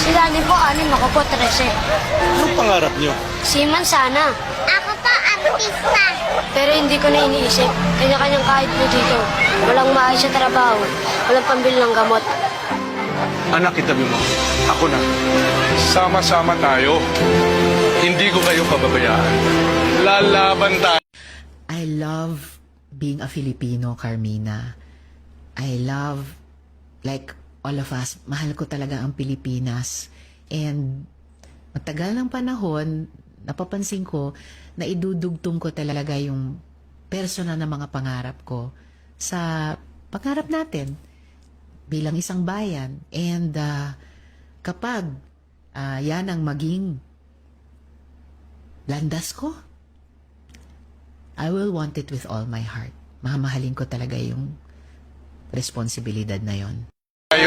Si Dani po, 6, ako po 13. Anong pangarap niyo? Seaman sana. Ako po, artista. Pero hindi ko na iniisip. Kanya-kanyang kahit po dito. Walang maayos sa trabaho. Walang pambili ng gamot. Anak, itabi mo. Ako na. Sama-sama tayo. Hindi ko kayo pababayaan. Lalaban tayo. I love being a Filipino, Carmina. I love, like all of us, mahal ko talaga ang Pilipinas. And matagal ng panahon, napapansin ko na idudugtong ko talaga yung personal na mga pangarap ko sa pangarap natin bilang isang bayan. And kapag yan ang maging landas ko, I will want it with all my heart. Mahamahalin ko talaga yung responsibilidad na yon.